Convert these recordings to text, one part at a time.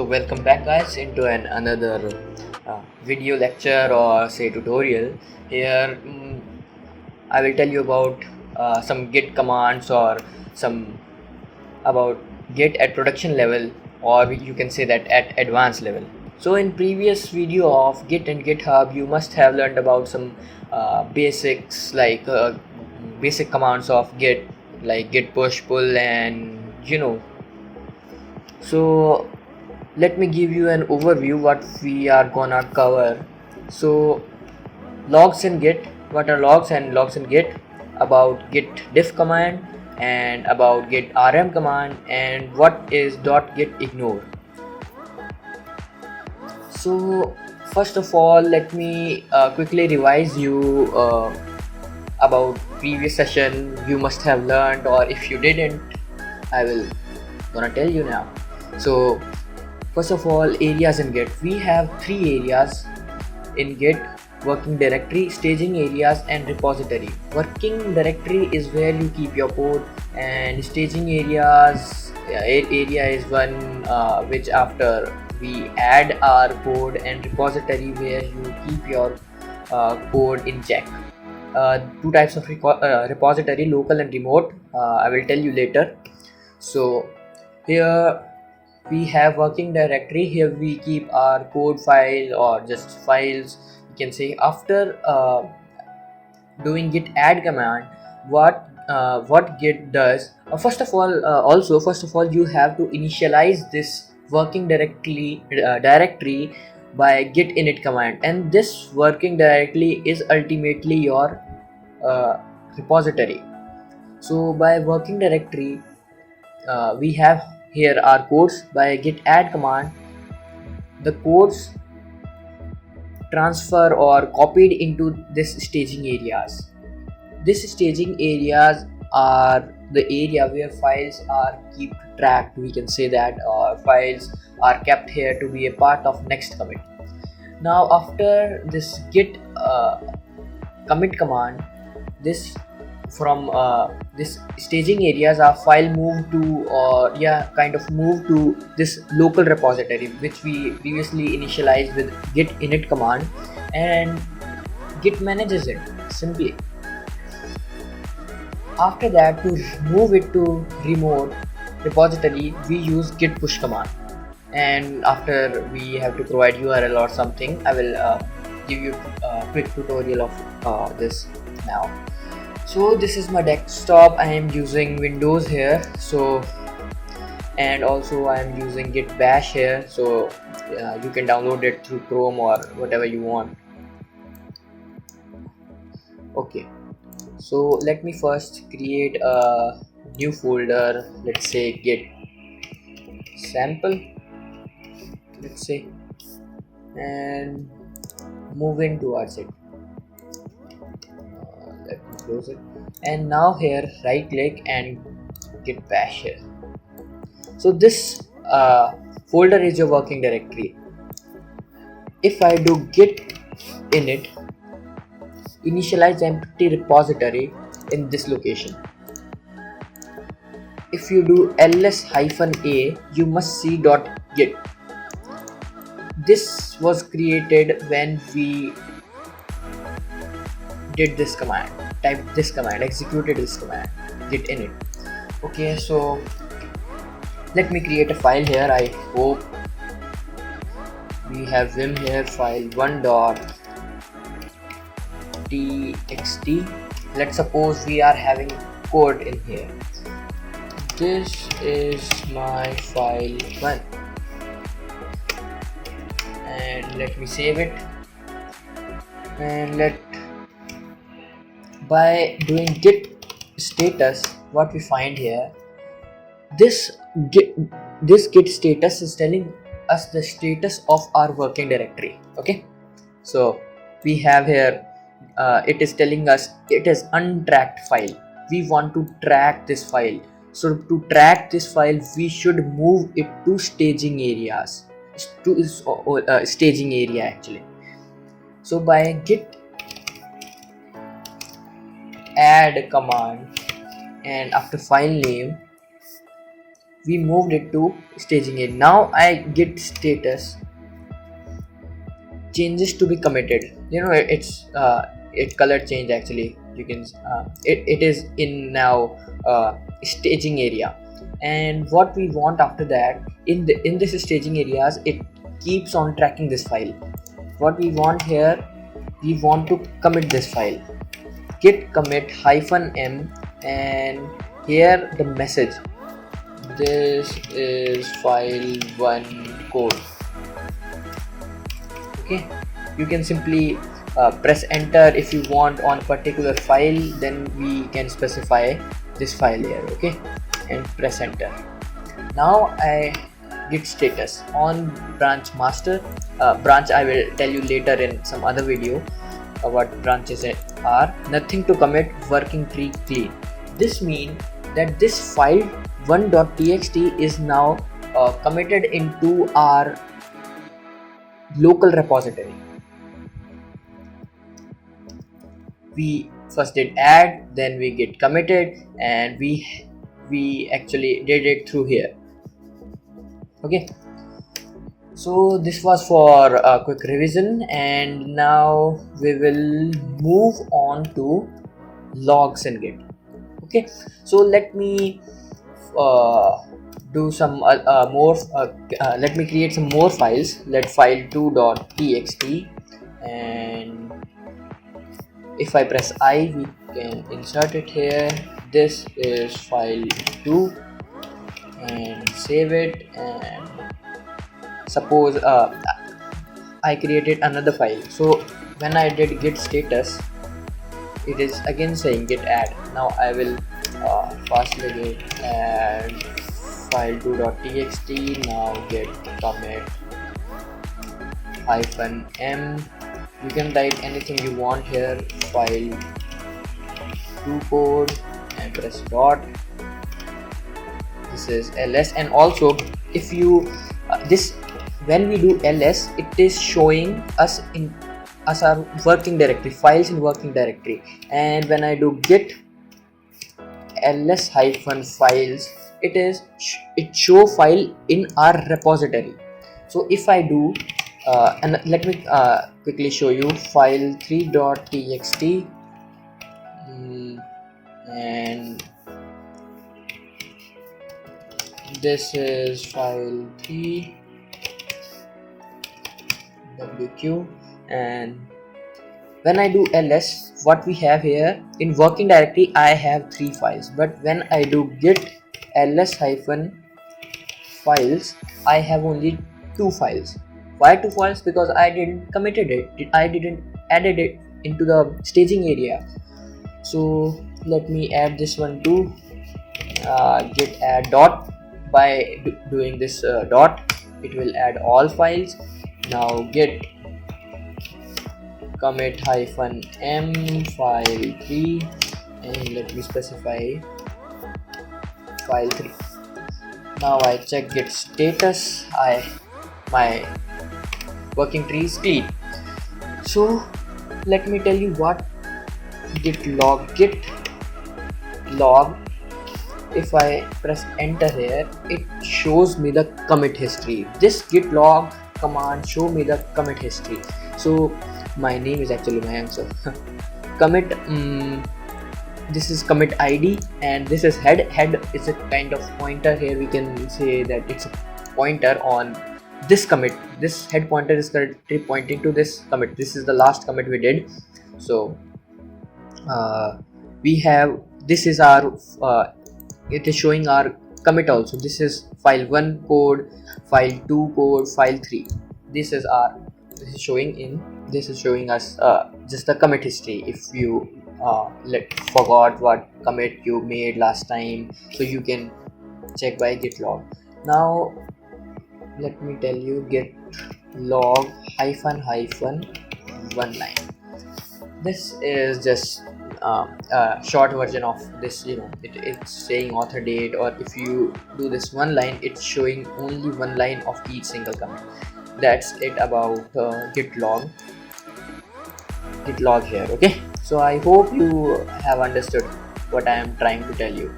So welcome back guys into another video lecture or say tutorial. Here I will tell you about some git commands or some about git at production level, or you can say that at advanced level. So in previous video of git and github you must have learned about some basics like basic commands of git, like git push pull and so let me give you an overview what we are gonna cover. So logs in git, what are logs and logs in git, about git diff command and about git rm command, and what is .git ignore. So first of all let me quickly revise you about previous session you must have learned, or if you didn't I will gonna tell you now. So first of all, areas in git, we have three areas in git: working directory, staging areas and repository. Working directory is where you keep your code, and staging areas area is one which after we add our code, and repository where you keep your code in check. Two types of repository, local and remote, I will tell you later. So here we have working directory. Here we keep our code file or just files, you can say. After doing git add command, what git does, first of all you have to initialize this working directory by git init command, and this working directory is ultimately your repository. So by working directory we have here our codes. By git add command, the codes transfer or copied into this staging areas. This staging areas are the area where files are kept tracked, we can say that, or files are kept here to be a part of next commit. Now after this git commit command, this from this staging areas, our file moved to, or moved to this local repository which we previously initialized with git init command, and git manages it simply. After that, to move it to remote repository, we use git push command, and after we have to provide URL or something. I will give you a quick tutorial of this now. So this is my desktop. I am using Windows here, so, and also I am using git bash here, so you can download it through Chrome or whatever you want. Okay, so let me first create a new folder, let's say git sample, let's say, and move in towards it. Let me close it, and now here right click and git bash here. So this folder is your working directory. If I do git init, initialize empty repository in this location. If you do ls-a, you must see .git. This was created when we did this command, typed this command, executed this command, git init. Okay, so let me create a file here. I hope we have vim here, file 1.txt. Let's suppose we are having code in here. This is my file 1, and let me save it. And by doing git status, what we find here, this git status is telling us the status of our working directory. Okay, so we have here it is telling us it is untracked file. We want to track this file. So to track this file, we should move it to staging areas, to staging area actually. So by git add command, and after file name we moved it to staging area. Now I git status changes to be committed. It color change actually. You can it is in now staging area. And what we want after that, in this staging areas, it keeps on tracking this file. What we want here, we want to commit this file, git commit -m, and here the message, this is file 1 code. Okay, you can simply press enter if you want on a particular file, then we can specify this file here. Okay, and press enter. Now I git status on branch master. Branch I will tell you later in some other video what branches are. Nothing to commit, working tree clean. This means that this file 1.txt is now committed into our local repository. We first did add, then we get committed, and we actually did it through here. Okay, so this was for a quick revision, and now we will move on to logs in Git. Okay, so let me do some more. Let me create some more files. Let file 2.txt, and if I press I, we can insert it here. This is file 2, and save it. And suppose I created another file. So when I did git status, it is again saying git add. Now I will fastly git add file 2.txt. now git commit -m. You can write anything you want here, file 2 code, and press dot. This is ls. And also if you when we do ls, it is showing us our working directory, files in working directory. And when I do git ls -files, it show file in our repository. So if I do and let me quickly show you file 3.txt, and this is file 3 wq. And when I do ls, what we have here in working directory, I have 3 files, but when I do git ls -files, I have only 2 files. Why 2 files? Because I didn't committed it, I didn't added it into the staging area. So let me add this one too. Git add dot. By doing this dot, it will add all files. Now git commit -m file 3, and let me specify file 3. Now I check git status. My working tree is clean. So let me tell you what git log. If I press enter here, it shows me the commit history. This git log command show me the commit history. So my name is actually my answer. Commit, this is commit id, and this is head is a kind of pointer. Here we can say that it's a pointer on this commit. This head pointer is currently pointing to this commit. This is the last commit we did. So we have, this is our it is showing our commit also. This is file 1 code, file 2 code, file 3. This is showing us just the commit history. If you forgot what commit you made last time, so you can check by git log. Now let me tell you git log -one line. This is just a short version of this. It's saying author date, or if you do this one line, it's showing only one line of each single commit. That's it about git log here. Okay, so I hope you have understood what I am trying to tell you.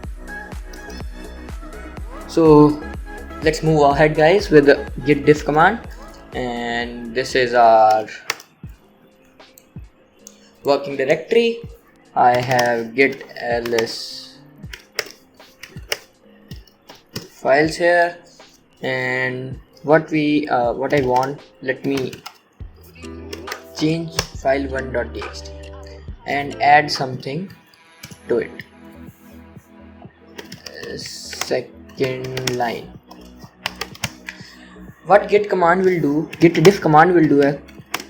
So let's move ahead guys with the git diff command, and this is our working directory. I have git ls files here, and what I want, let me change file1.txt and add something to it. Second line. What git command will do, git diff command will do,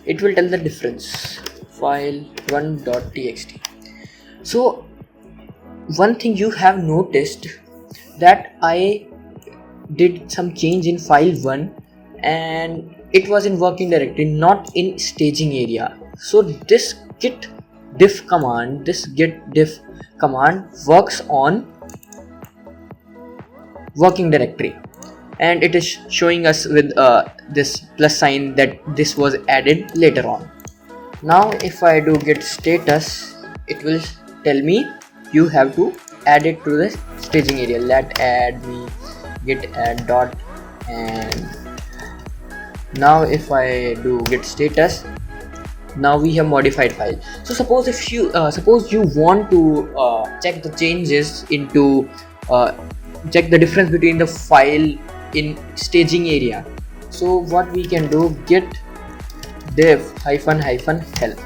it will tell the difference. File1.txt. So one thing you have noticed, that I did some change in file1 and it was in working directory, not in staging area. So this git diff command works on working directory, and it is showing us with this plus sign that this was added later on. Now if I do git status, it will tell me you have to add it to the staging area. Let add me git add dot, and now if I do git status, now we have modified file. So suppose if you want to check the changes into check the difference between the file in staging area, so what we can do, git diff -help.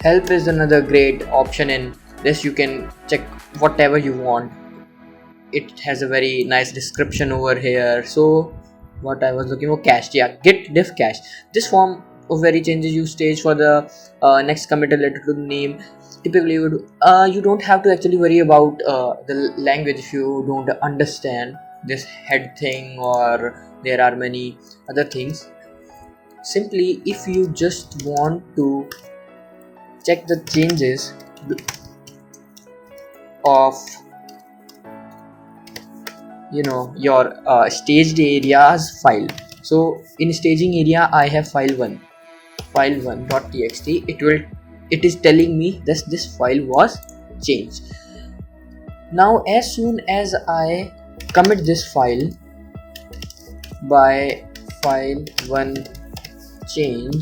Help is another great option. In this you can check whatever you want. It has a very nice description over here. So what I was looking for, cache, yeah, git diff cache. This form of very changes you stage for the next commit related to the name. Typically you don't have to actually worry about the language if you don't understand this head thing, or there are many other things. Simply, if you just want to check the changes of your staged areas file. So in staging area I have file1.txt. it is telling me that this file was changed. Now as soon as I commit this file by file1 change,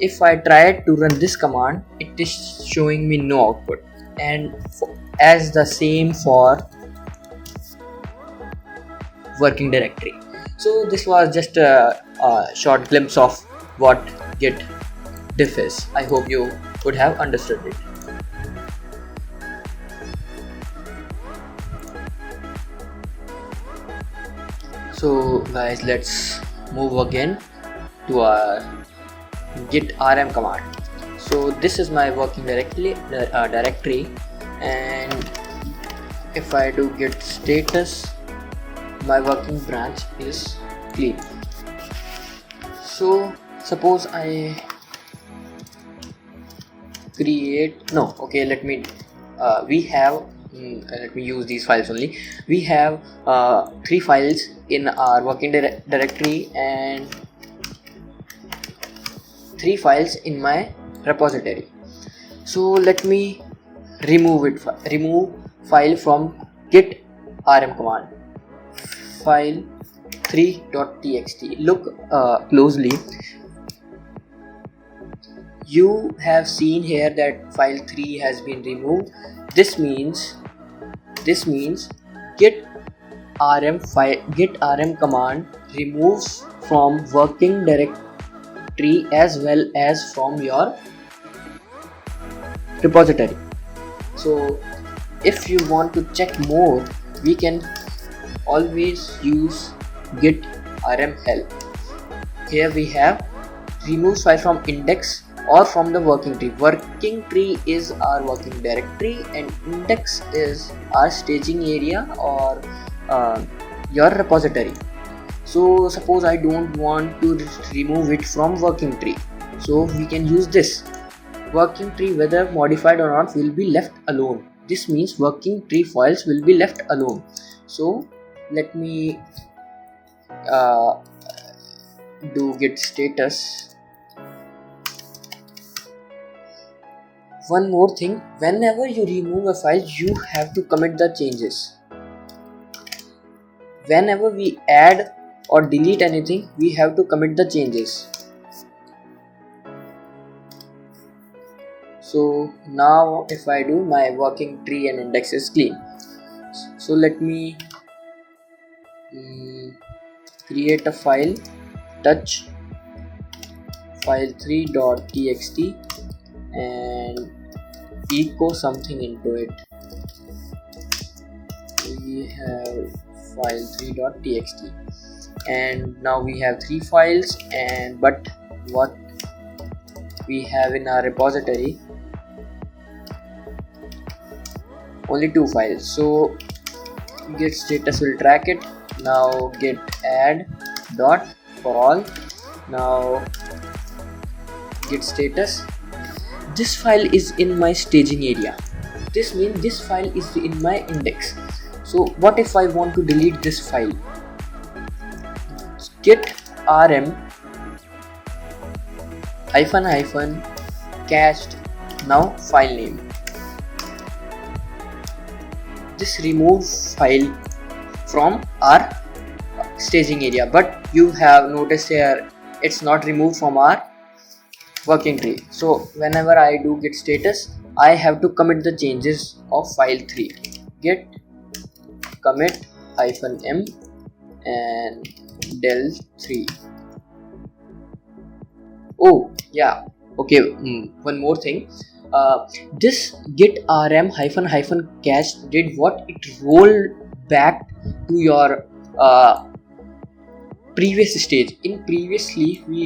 if I try to run this command, it is showing me no output, and as the same for working directory. So this was just a short glimpse of what git diff is. I hope you would have understood it. So guys, let's move again to our git rm command. So this is my working directory, and if I do git status, my working branch is clean. So suppose I let me use these files only. We have 3 files in our working directory and 3 files in my repository. So let me remove file from git rm command. File3.txt. Look closely. You have seen here that file 3 has been removed. This means git rm command removes from working directory as well as from your repository. So if you want to check more, we can always use git rm help. Here we have removes file from index or from the working tree. Working tree is our working directory and index is our staging area or your repository. So suppose I don't want to remove it from working tree, so we can use this. Working tree, whether modified or not, will be left alone. This means working tree files will be left alone. So let me do git status. one more thing, whenever you remove a file, you have to commit the changes. Whenever we add or delete anything, we have to commit the changes. So now if I do, my working tree and index is clean. So let me create a file, touch file3.txt, and echo something into it. We have file3.txt, and now we have 3 files, and but what we have in our repository only 2 files. So git status will track it. Now git add dot for all. Now git status, this file is in my staging area. This means this file is in my index. So what if I want to delete this file? Git rm ---- cached, now file name. This removes file from our staging area, but you have noticed here it's not removed from our working tree. So whenever I do git status, I have to commit the changes of file3. Git commit -m and del3. Oh yeah, okay. One more thing, this git rm ---- did what? It rolled back to your previous stage. In previously we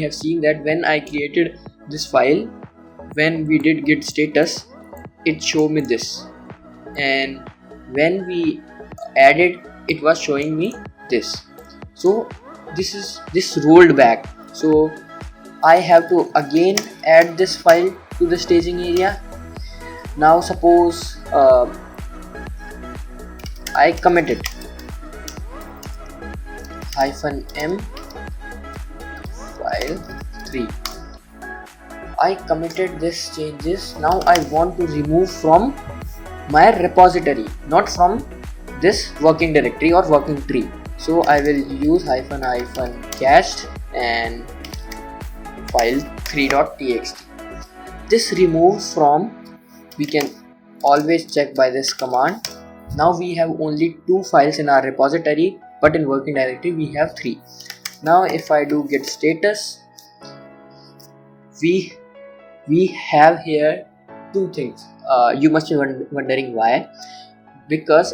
have seen that when I created this file, when we did git status, it showed me this, and when we added, it was showing me this. So this rolled back. So I have to again add this file to the staging area. Now suppose I commit it -m file3. I committed this changes. Now I want to remove from my repository, not from this working directory or working tree. So I will use -- cached and file3.txt. This removes from, we can always check by this command. Now we have only 2 files in our repository, but in working directory we have 3. Now if I do git status, we have here 2 things. You must be wondering why. Because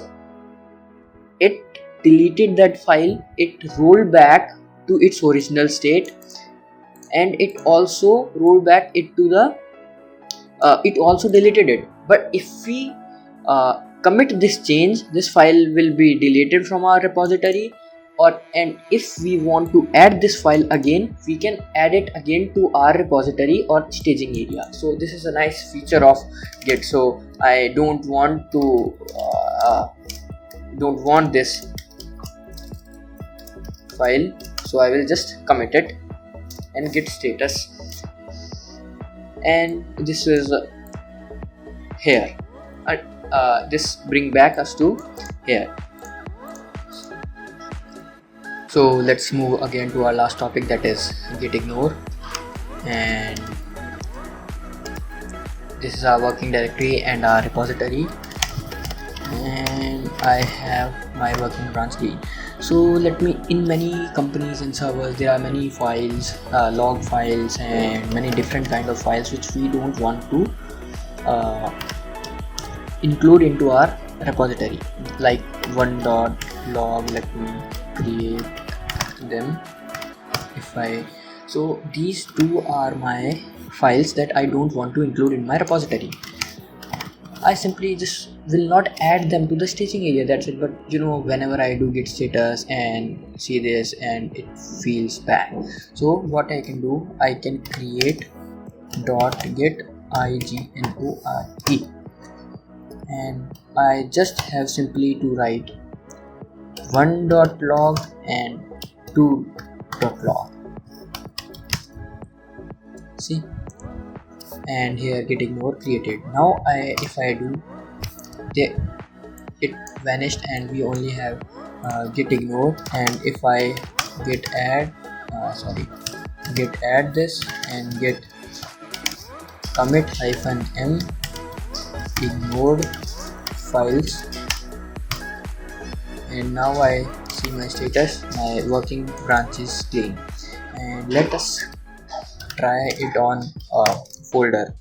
it deleted that file, it rolled back to its original state, and it also rolled back it to the it also deleted it. But if we commit this change, this file will be deleted from our repository, and if we want to add this file again, we can add it again to our repository or staging area. So this is a nice feature of Git. So I don't want this file, so I will just commit it and git status, and this is here. This bring back us to here. So let's move again to our last topic, that is git ignore. And this is our working directory and our repository, and I have my working branch D. So let me, in many companies and servers there are many files, log files and many different kind of files which we don't want to include into our repository, like one.log. Let me create them. So these 2 are my files that I don't want to include in my repository. I simply just will not add them to the staging area, that's it. But you know, whenever I do git status and see this, and it feels bad, so what I can do, I can create .git ignore, and I just have simply to write one.log and 2.log. See, and here get ignore created. Now if I do, it vanished and we only have get ignore. And if I get add get add this and get commit -m ignored files, and now I see my status, my working branch is clean. And let us try it on a folder,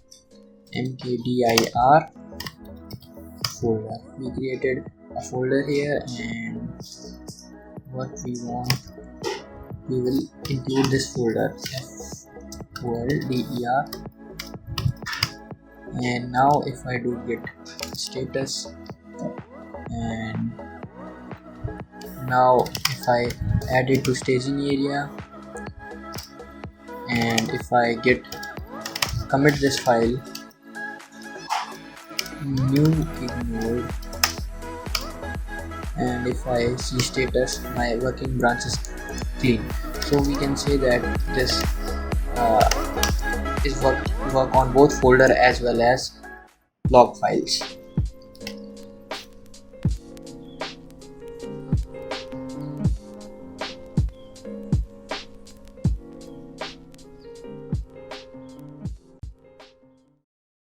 mkdir folder. We created a folder here, and what we want, we will include this folder folder. And now if I do get status, and now if I add it to staging area, and if I get commit this file, new ignored, and if I see status, my working branch is clean. So we can say that this is work on both folder as well as log files.